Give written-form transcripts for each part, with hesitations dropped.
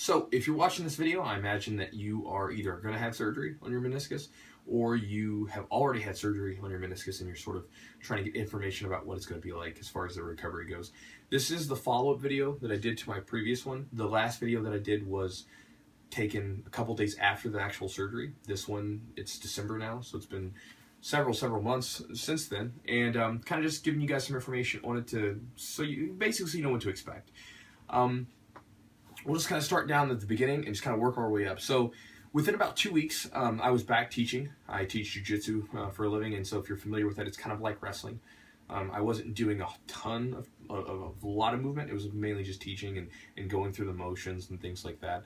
So if you're watching this video, I imagine that you are either going to have surgery on your meniscus or you have already had surgery on your meniscus and you're sort of trying to get information about what it's going to be like as far as the recovery goes. This is the follow-up video that I did to my previous one. The last video that I did was taken a couple days after the actual surgery. This one, it's December now, so it's been several months since then, and kind of just giving you guys some information on it so you know what to expect. We'll just kind of start down at the beginning and just kind of work our way up. So within about 2 weeks, I was back teaching. I teach jiu-jitsu for a living, and so if you're familiar with that, it's kind of like wrestling. I wasn't doing a ton of a lot of movement. It was mainly just teaching and going through the motions and things like that.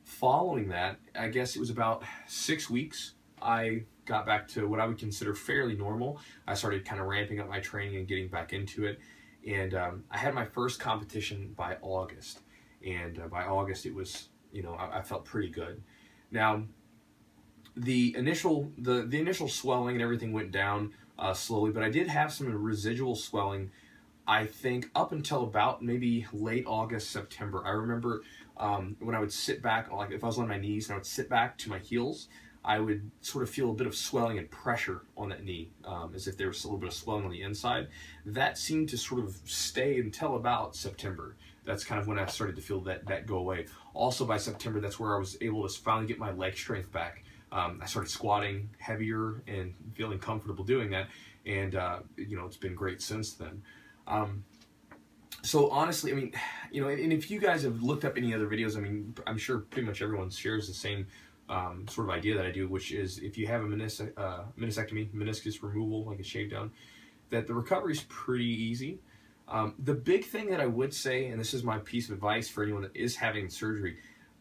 Following that, I guess it was about 6 weeks, I got back to what I would consider fairly normal. I started kind of ramping up my training and getting back into it. And I had my first competition by August. And by August, it was, I felt pretty good. Now, the initial swelling and everything went down slowly, but I did have some residual swelling, I think, up until about maybe late August, September. I remember when I would sit back, like if I was on my knees and I would sit back to my heels, I would sort of feel a bit of swelling and pressure on that knee, as if there was a little bit of swelling on the inside. That seemed to sort of stay until about September. That's kind of when I started to feel that go away. Also by September, that's where I was able to finally get my leg strength back. I started squatting heavier and feeling comfortable doing that, and it's been great since then. So honestly, I mean, and if you guys have looked up any other videos, I mean, I'm sure pretty much everyone shares the same sort of idea that I do, which is if you have a meniscectomy, meniscus removal, like a shave down, that the recovery is pretty easy. The big thing that I would say, and this is my piece of advice for anyone that is having surgery,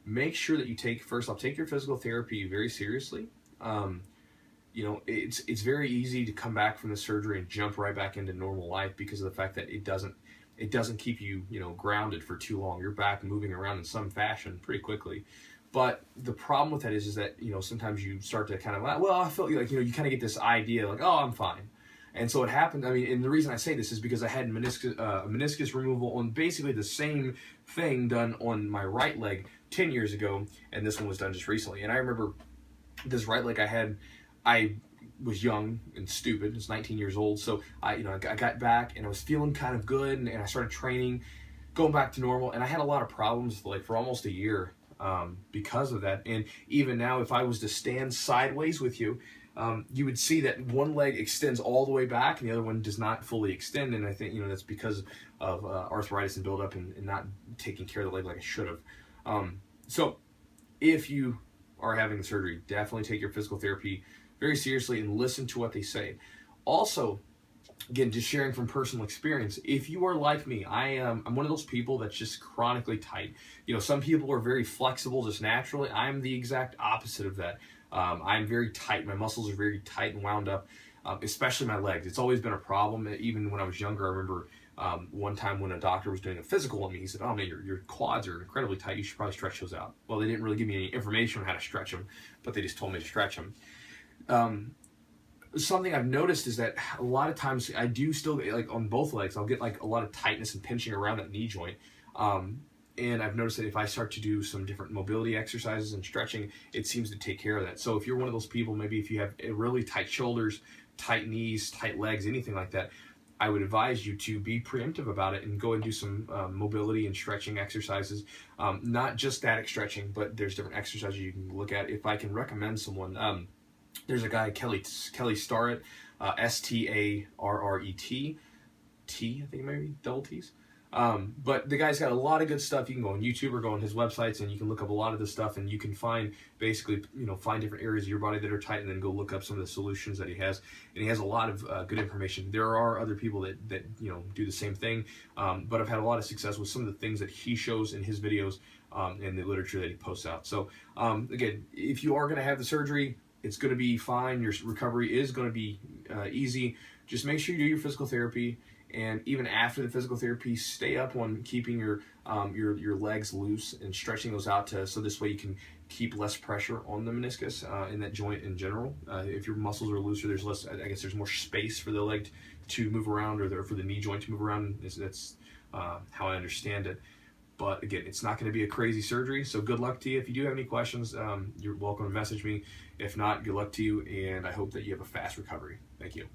make sure that you take your physical therapy very seriously. It's very easy to come back from the surgery and jump right back into normal life because of the fact that it doesn't keep you, grounded for too long. You're back moving around in some fashion pretty quickly. But the problem with that is that, sometimes you start to kind of, well, I feel like, you kind of get this idea like, oh, I'm fine. And so it happened, and the reason I say this is because I had meniscus removal on basically the same thing done on my right leg 10 years ago, and this one was done just recently. And I remember this right leg I was young and stupid. I was 19 years old, so I got back and I was feeling kind of good, and I started training, going back to normal, and I had a lot of problems like for almost a year because of that. And even now, if I was to stand sideways with you, you would see that one leg extends all the way back and the other one does not fully extend, and I think that's because of arthritis and buildup and not taking care of the leg like I should have. So if you are having the surgery, definitely take your physical therapy very seriously and listen to what they say. Also, again, just sharing from personal experience, if you are like me, I'm one of those people that's just chronically tight. Some people are very flexible just naturally. I'm the exact opposite of that. I'm very tight. My muscles are very tight and wound up, especially my legs. It's always been a problem. Even when I was younger, I remember one time when a doctor was doing a physical on me, he said, oh man, your quads are incredibly tight. You should probably stretch those out. Well, they didn't really give me any information on how to stretch them, but they just told me to stretch them. Something I've noticed is that a lot of times I do still, like on both legs, I'll get like a lot of tightness and pinching around that knee joint. And I've noticed that if I start to do some different mobility exercises and stretching, it seems to take care of that. So if you're one of those people, maybe if you have really tight shoulders, tight knees, tight legs, anything like that, I would advise you to be preemptive about it and go and do some mobility and stretching exercises. Not just static stretching, but there's different exercises you can look at. If I can recommend someone, there's a guy, Kelly Starrett, S-T-A-R-R-E-T, I think maybe double T's. But the guy's got a lot of good stuff. You can go on YouTube or go on his websites and you can look up a lot of this stuff, and you can find basically, find different areas of your body that are tight and then go look up some of the solutions that he has. And he has a lot of good information. There are other people that do the same thing, but I've had a lot of success with some of the things that he shows in his videos and the literature that he posts out. So again, if you are going to have the surgery, it's going to be fine. Your recovery is going to be easy. Just make sure you do your physical therapy. And even after the physical therapy, stay up on keeping your legs loose and stretching those out so this way you can keep less pressure on the meniscus in that joint in general. If your muscles are looser, there's less. I guess there's more space for the leg to move around, or for the knee joint to move around. That's how I understand it. But again, it's not going to be a crazy surgery, so good luck to you. If you do have any questions, you're welcome to message me. If not, good luck to you, and I hope that you have a fast recovery. Thank you.